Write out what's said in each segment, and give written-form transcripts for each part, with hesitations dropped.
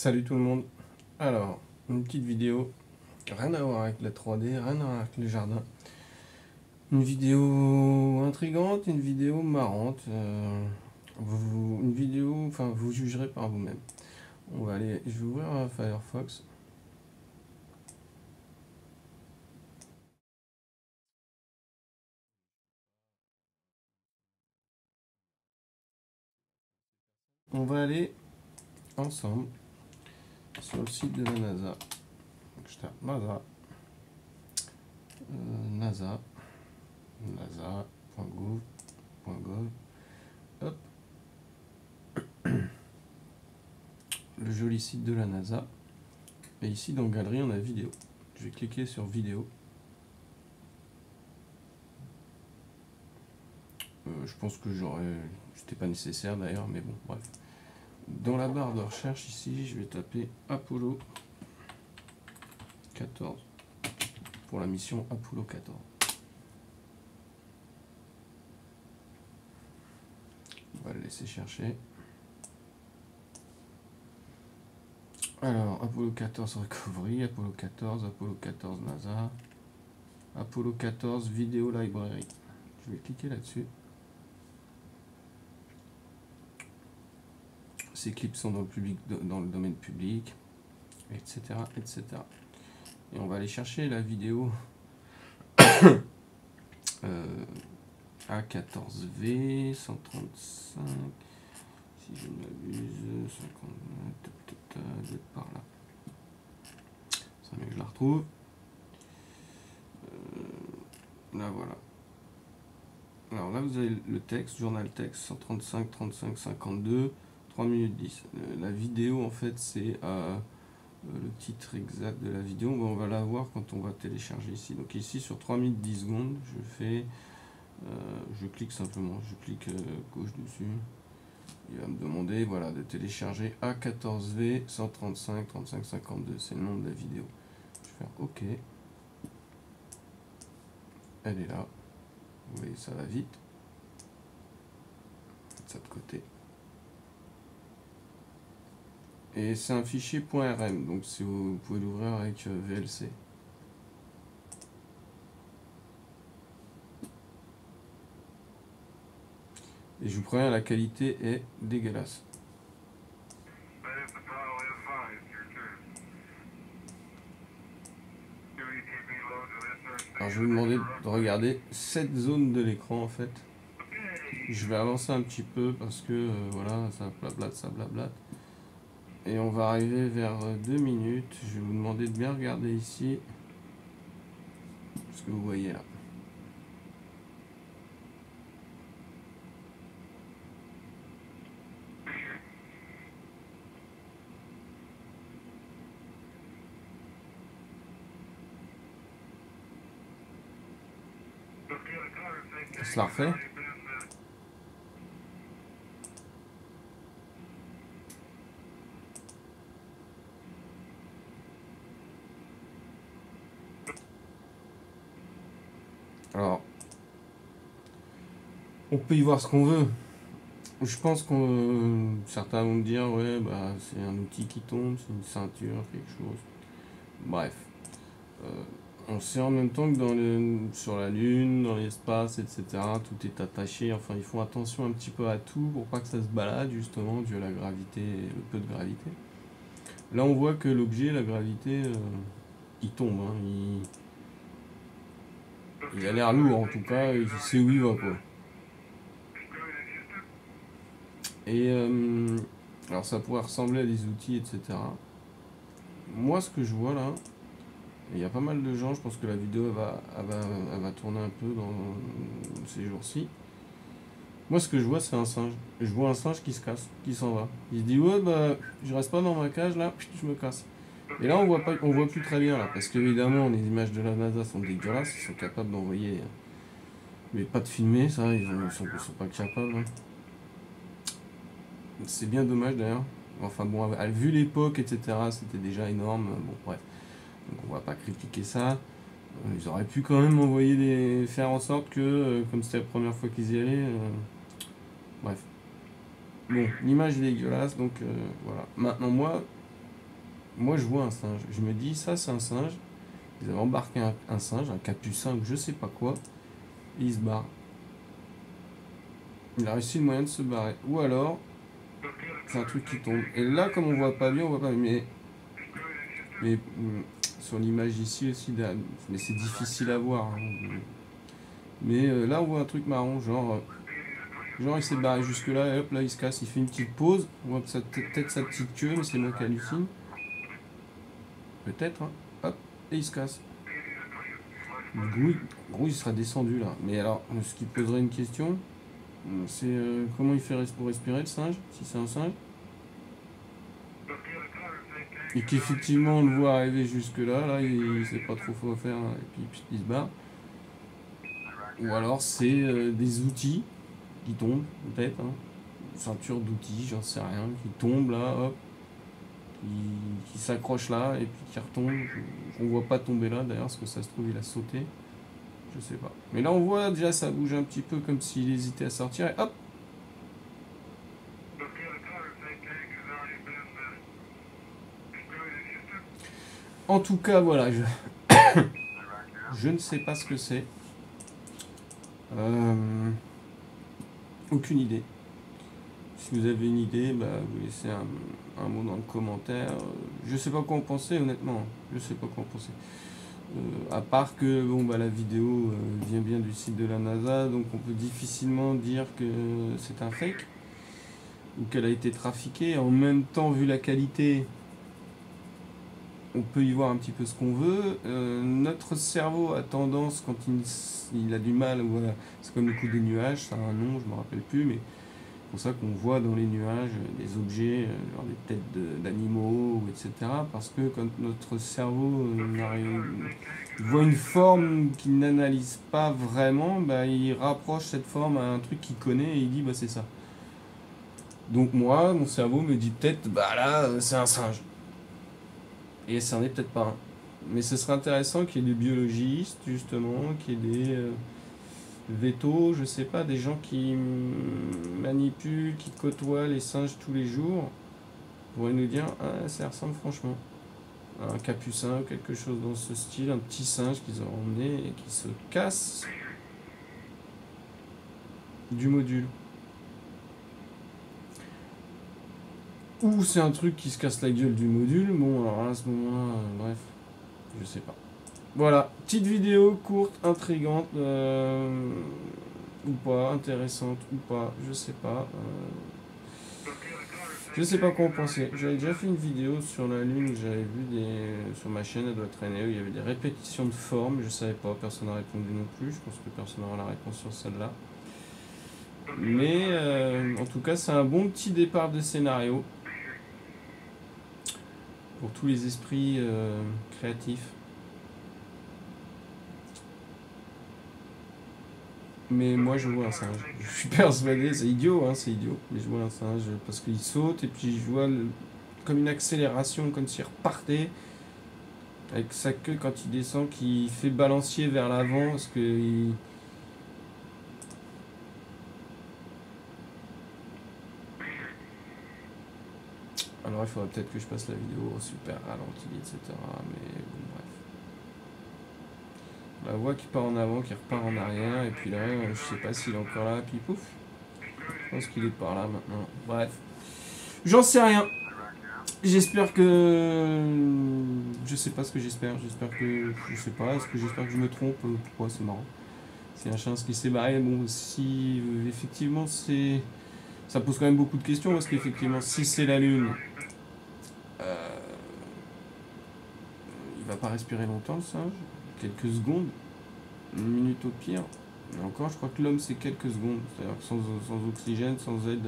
Salut tout le monde. Alors, une petite vidéo, rien à voir avec la 3D, rien à voir avec les jardins. Une vidéo intrigante, une vidéo marrante. Une vidéo, enfin, vous jugerez par vous-même. On va aller, je vais ouvrir Firefox. On va aller ensemble sur le site de la NASA. Donc, je tape NASA, NASA, NASA.gouv.gov. Hop, le joli site de la NASA. Et ici dans Galerie, on a vidéo. Je vais cliquer sur vidéo. Je pense que c'était pas nécessaire d'ailleurs, mais bon, bref. Dans la barre de recherche ici, je vais taper Apollo 14 pour la mission Apollo 14. On va le laisser chercher. Alors, Apollo 14 Recovery, Apollo 14 NASA, Apollo 14 Video Library. Je vais cliquer là-dessus. Ces clips sont dans le domaine public, etc., etc. Et on va aller chercher la vidéo A14V 135, si je ne m'abuse, 59, par là. Ça mais que je la retrouve. Là voilà. Alors là vous avez le texte, journal texte 135 35 52 3 minutes 10. La vidéo en fait c'est le titre exact de la vidéo. On va la voir quand on va télécharger ici. Donc ici sur 3 minutes 10 secondes, je clique simplement, je clique gauche dessus. Il va me demander voilà, de télécharger A14V 135 35 52. C'est le nom de la vidéo. Je vais faire OK. Elle est là. Vous voyez, ça va vite. Ça de côté. Et c'est un fichier .rm, donc si vous pouvez l'ouvrir avec VLC. Et je vous préviens, la qualité est dégueulasse. Alors je vais vous demander de regarder cette zone de l'écran en fait. Je vais avancer un petit peu parce que voilà, ça blablate. Et on va arriver vers 2 minutes. Je vais vous demander de bien regarder ici ce que vous voyez là. Ça la refait. Alors, on peut y voir ce qu'on veut. Je pense que certains vont me dire, ouais, bah c'est un outil qui tombe, c'est une ceinture, quelque chose. Bref. On sait en même temps que sur la Lune, dans l'espace, etc., tout est attaché. Enfin, ils font attention un petit peu à tout pour pas que ça se balade, justement, dû à la gravité, le peu de gravité. Là, on voit que l'objet, la gravité, il tombe. Hein, il a l'air lourd, en tout cas, il sait où il va, quoi. Et alors, ça pourrait ressembler à des outils, etc. Moi, ce que je vois là, il y a pas mal de gens, je pense que la vidéo elle va tourner un peu dans ces jours-ci. Moi, ce que je vois, c'est un singe. Je vois un singe qui se casse, qui s'en va. Il se dit, ouais, bah, je reste pas dans ma cage, là, je me casse. Et là, on voit plus très bien, là, parce qu'évidemment, les images de la NASA sont dégueulasses, ils sont capables d'envoyer, mais pas de filmer, ça, ils sont pas capables. Hein. C'est bien dommage, d'ailleurs. Enfin, bon, vu l'époque, etc., c'était déjà énorme. Bon, bref. Donc, on va pas critiquer ça. Ils auraient pu quand même faire en sorte que, comme c'était la première fois qu'ils y allaient, bref. Bon, l'image est dégueulasse, donc voilà. Maintenant, moi, moi je vois un singe. Je me dis, ça c'est un singe. Ils avaient embarqué un singe, un capucin ou je sais pas quoi. Et il se barre. Il a réussi le moyen de se barrer. Ou alors, c'est un truc qui tombe. Et là, comme on voit pas bien, on voit pas bien. Mais sur l'image ici aussi, mais c'est difficile à voir. Hein. Mais là, on voit un truc marron, genre il s'est barré jusque là, et hop, là il se casse, il fait une petite pause. On voit peut-être sa petite queue, mais c'est moi qui hallucine. Peut-être, hein. Hop, et il se casse. Gros, il sera descendu là. Mais alors, ce qui poserait une question, c'est comment il fait pour respirer le singe, si c'est un singe. Et qu'effectivement on le voit arriver jusque là il sait pas trop quoi faire, et puis il se barre. Ou alors c'est des outils qui tombent, peut-être, hein. Une ceinture d'outils, j'en sais rien, qui tombe là, hop, qui s'accroche là, et puis qui retombe. On voit pas tomber là d'ailleurs, parce que ça se trouve il a sauté. Je sais pas. Mais là on voit déjà ça bouge un petit peu comme s'il hésitait à sortir, et hop. En tout cas, voilà, je ne sais pas ce que c'est. Aucune idée. Si vous avez une idée, bah, vous laissez un mot dans le commentaire. Je sais pas quoi en penser, honnêtement. Je sais pas quoi en penser. À part que bon, bah, la vidéo vient bien du site de la NASA, donc on peut difficilement dire que c'est un fake ou qu'elle a été trafiquée. En même temps, vu la qualité, on peut y voir un petit peu ce qu'on veut. Notre cerveau a tendance, quand il a du mal, voilà, c'est comme le coup des nuages, ça a un nom, je ne me rappelle plus, mais c'est pour ça qu'on voit dans les nuages des objets, genre des têtes d'animaux, etc. Parce que quand notre cerveau voit une forme qu'il n'analyse pas vraiment, bah, il rapproche cette forme à un truc qu'il connaît et il dit bah, c'est ça. Donc moi, mon cerveau me dit peut-être, bah là, c'est un singe. Et ça n'en est peut-être pas un. Mais ce serait intéressant qu'il y ait des biologistes, justement, qu'il y ait des vétos, je sais pas, des gens qui manipulent, qui côtoient les singes tous les jours, pourraient nous dire, ah, ça ressemble franchement à un capucin ou quelque chose dans ce style, un petit singe qu'ils ont emmené et qui se casse du module. Ou c'est un truc qui se casse la gueule du module, bon alors à ce moment-là, bref, je sais pas. Voilà, petite vidéo courte, intrigante, ou pas, intéressante ou pas, je sais pas. Je sais pas quoi en penser. J'avais déjà fait une vidéo sur la Lune, j'avais vu sur ma chaîne, elle doit traîner, où il y avait des répétitions de formes, je savais pas, personne n'a répondu non plus, je pense que personne n'aura la réponse sur celle-là. Mais en tout cas, c'est un bon petit départ de scénario pour tous les esprits créatifs. Mais moi je vois un singe. Je suis persuadé, c'est idiot, hein, c'est idiot. Mais je vois un singe parce qu'il saute et puis je vois comme une accélération, comme s'il repartait avec sa queue quand il descend, qui fait balancier vers l'avant parce que alors il faudrait peut-être que je passe la vidéo super ralenti, etc. Mais bon, bref. La voix qui part en avant, qui repart en arrière, et puis là, je sais pas s'il est encore là, puis pouf. Je pense qu'il est par là maintenant. Bref. J'en sais rien. J'espère que... Je sais pas ce que j'espère. J'espère que... Je sais pas. Est-ce que j'espère que je me trompe? Pourquoi? C'est marrant. C'est un chien qui s'est barré. Bon, si effectivement c'est... Ça pose quand même beaucoup de questions, parce qu'effectivement, si c'est la Lune, il va pas respirer longtemps, le singe. Quelques secondes. Une minute au pire. Et encore, je crois que l'homme, c'est quelques secondes. C'est-à-dire sans oxygène, sans aide...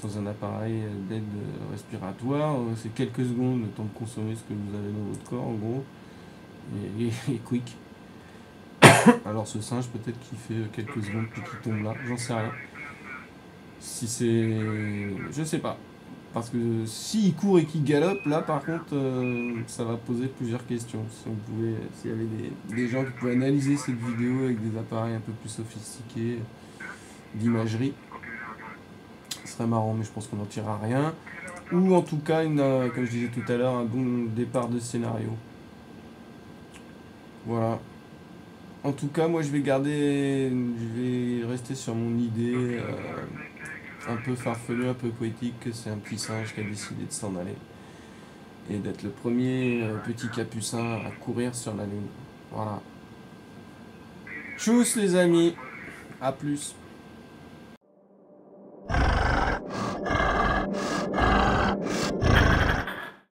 sans un appareil d'aide respiratoire, c'est quelques secondes le temps de consommer ce que vous avez dans votre corps en gros, et quick. Alors ce singe peut-être qu'il fait quelques secondes puis qu'il tombe là, j'en sais rien. Si c'est... je sais pas. Parce que s'il court et qu'il galope, là par contre ça va poser plusieurs questions. Si on pouvait, s'il y avait des gens qui pouvaient analyser cette vidéo avec des appareils un peu plus sophistiqués d'imagerie, ce serait marrant, mais je pense qu'on n'en tirera rien. Ou en tout cas, comme je disais tout à l'heure, un bon départ de scénario. Voilà. En tout cas, moi je vais rester sur mon idée un peu farfelue, un peu poétique, que c'est un petit singe qui a décidé de s'en aller et d'être le premier petit capucin à courir sur la lune. Voilà. Tchuss les amis, à plus.